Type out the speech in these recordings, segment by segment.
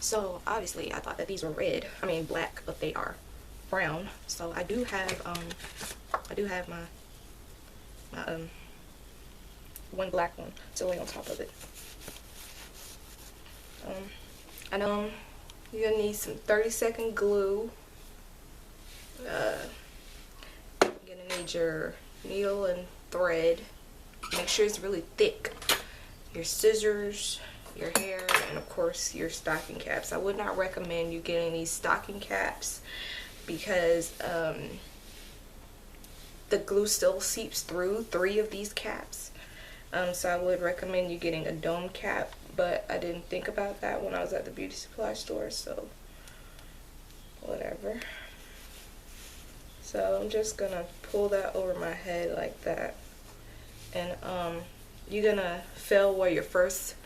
So obviously I thought that these were red, I mean black, but they are brown. So I do have my one black one to lay on top of it. I know you're gonna need some 30-second glue. You're gonna need your needle and thread. Make sure it's really thick. Your scissors, your hair, and of course your stocking caps. I would not recommend you getting these stocking caps because the glue still seeps through 3 of these caps. So I would recommend you getting a dome cap, but I didn't think about that when I was at the beauty supply store, so whatever. So I'm just gonna pull that over my head like that, and you're gonna feel where your first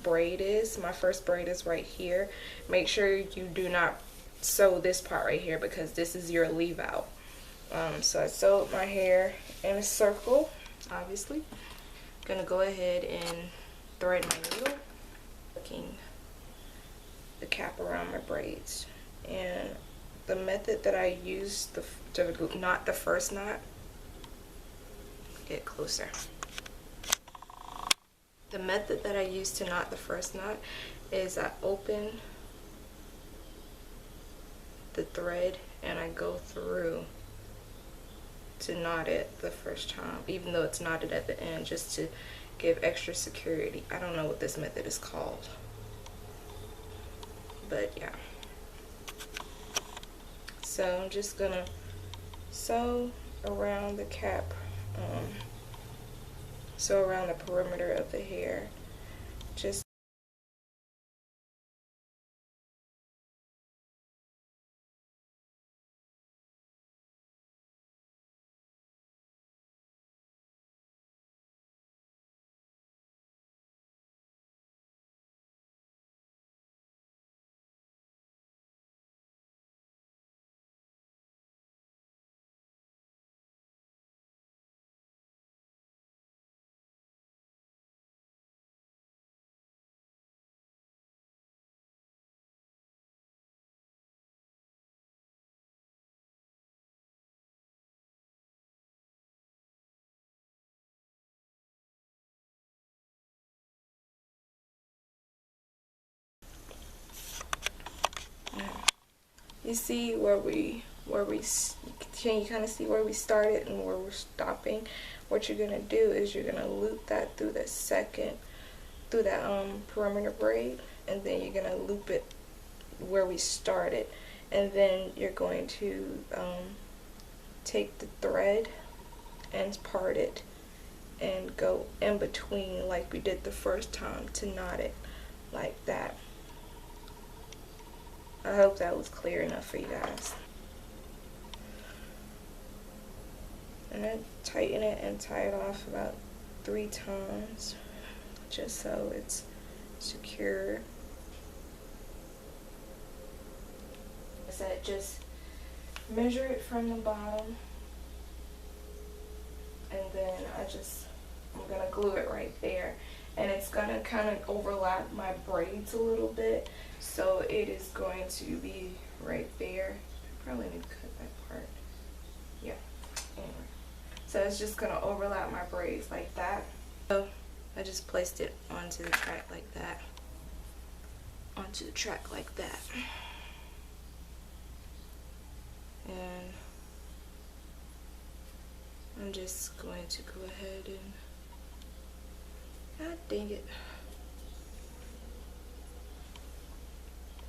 braid is. My first braid is right here. Make sure you do not sew this part right here because this is your leave out. So I sewed my hair in a circle, obviously. Gonna go ahead and thread my needle, looking the cap around my braids. And the method that I used to knot the first knot, get closer. The method that I used to knot the first knot is I open the thread and I go through to knot it the first time, even though it's knotted at the end, just to give extra security. I don't know what this method is called, but yeah. So I'm just gonna sew around the cap, sew around the perimeter of the hair, just you see can you kind of see where we started and where we're stopping? What you're gonna do is you're gonna loop that through that perimeter braid, and then you're gonna loop it where we started, and then you're going to take the thread and part it and go in between like we did the first time to knot it like that. I hope that was clear enough for you guys. And then tighten it and tie it off about 3 times just so it's secure. I said just measure it from the bottom, and then I'm gonna glue it right there, and it's gonna kind of overlap my braids a little bit, so it is going to be right there. I probably need to cut that part. Yeah, anyway, so it's just gonna overlap my braids like that. So I just placed it onto the track like that, and I'm just going to go ahead and, god dang it,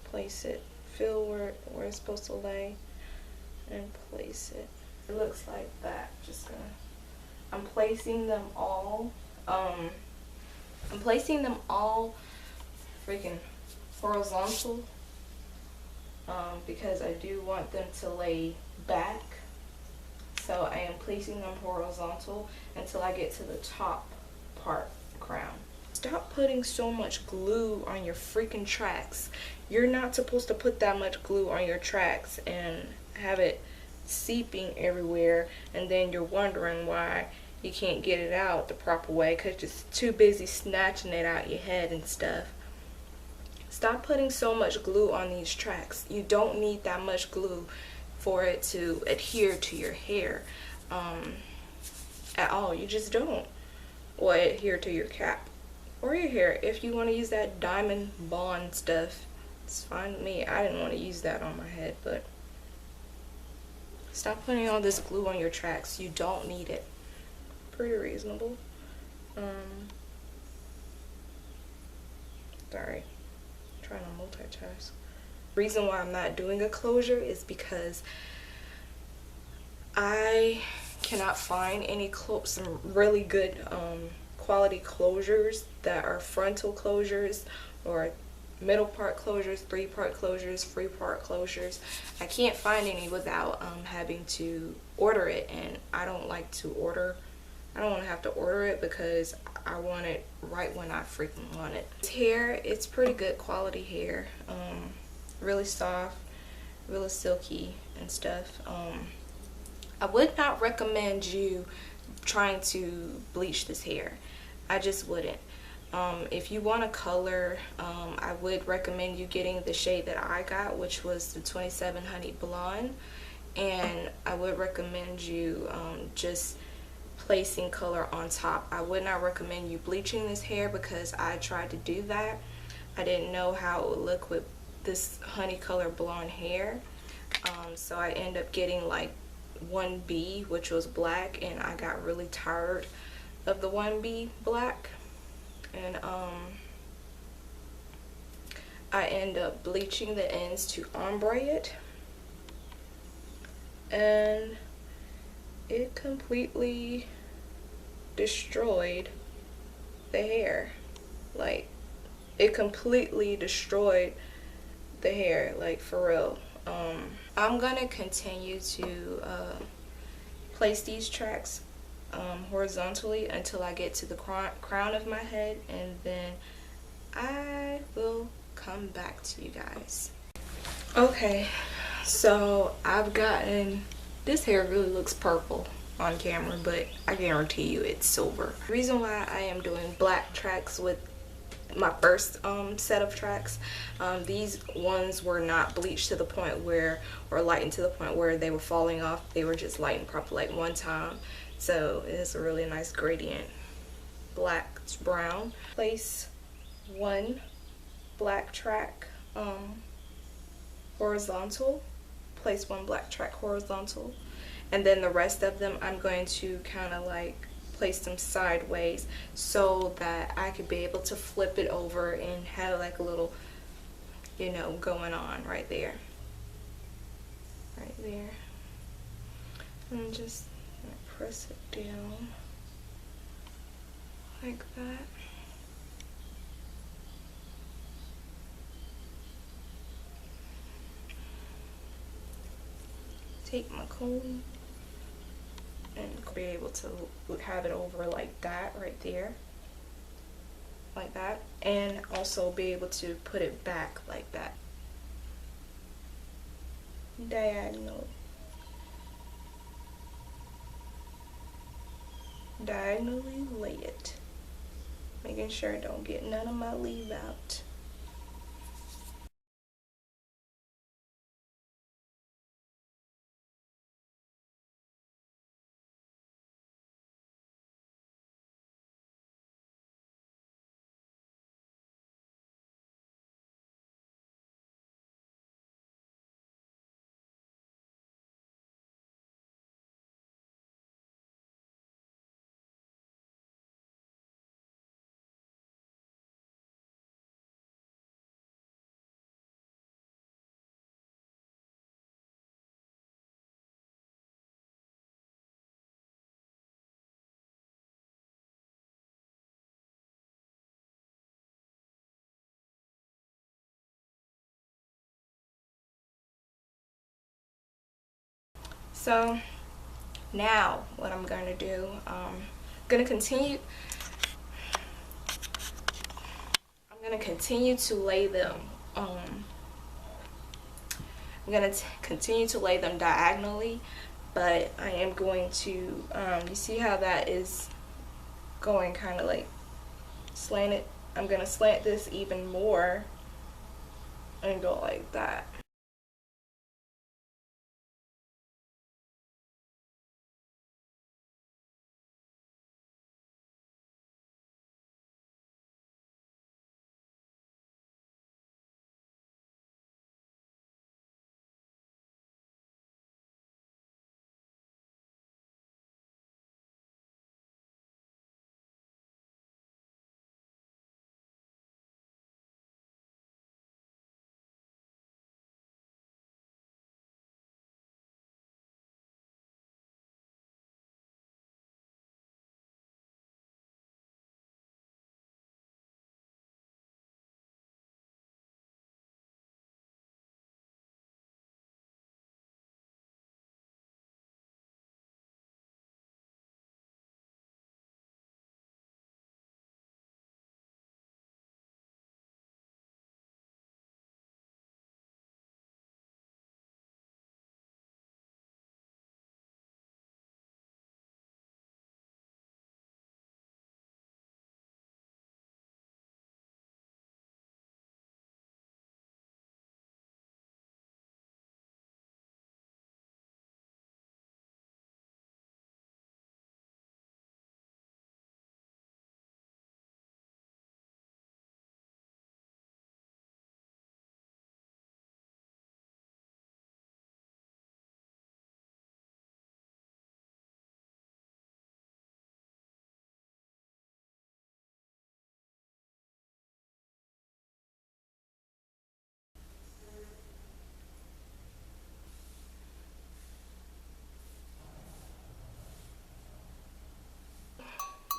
place it, feel where it's supposed to lay, and place it. It looks like that. I'm placing them all freaking horizontal, because I do want them to lay back. So I am placing them horizontal until I get to the top part, crown. Stop putting so much glue on your freaking tracks. You're not supposed to put that much glue on your tracks and have it seeping everywhere, and then you're wondering why you can't get it out the proper way because you're just too busy snatching it out your head and stuff. Stop putting so much glue on these tracks. You don't need that much glue for it to adhere to your hair at all. You just don't. Or adhere to your cap or your hair. If you want to use that diamond bond stuff, it's fine with me. I didn't want to use that on my head, but stop putting all this glue on your tracks. You don't need it. Pretty reasonable. Sorry, I'm trying to multitask. Reason why I'm not doing a closure is because I cannot find any some really good quality closures that are frontal closures or middle part closures, 3-part closures, 3-part closures. I can't find any without having to order it, and I don't like to order. I don't want to have to order it because I want it right when I freaking want it. This hair, it's pretty good quality hair. Really soft, really silky and stuff. I would not recommend you trying to bleach this hair. I just wouldn't. If you want a color, I would recommend you getting the shade that I got, which was the 27 Honey Blonde. And I would recommend you just placing color on top. I would not recommend you bleaching this hair because I tried to do that. I didn't know how it would look with this honey color blonde hair. So I ended up getting like 1B, which was black, and I got really tired of the 1B black, and I end up bleaching the ends to ombre it, and it completely destroyed the hair. Like, it completely destroyed the hair, like, for real. I'm gonna continue to place these tracks horizontally until I get to the crown of my head, and then I will come back to you guys. Okay, so I've gotten, this hair really looks purple on camera, but I guarantee you it's silver. The reason why I am doing black tracks with my first set of tracks, these ones were not bleached to the point where, or lightened to the point where they were falling off. They were just lightened properly like one time, so it's a really nice gradient. Black to brown. Place one black track horizontal, place one black track horizontal, and then the rest of them I'm going to kind of like place them sideways so that I could be able to flip it over and have like a little, you know, going on right there. Right there. And just press it down like that. Take my comb and be able to have it over like that right there, like that, and also be able to put it back like that, diagonally lay it, making sure I don't get none of my leave out. So now what I'm going to do, I'm going to continue to lay them, I'm going to continue to lay them diagonally but I am going to, you see how that is going kind of like slanted? I'm going to slant this even more and go like that.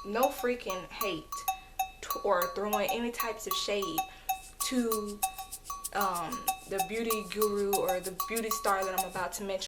No freaking hate or throwing any types of shade to the beauty guru or the beauty star that I'm about to mention.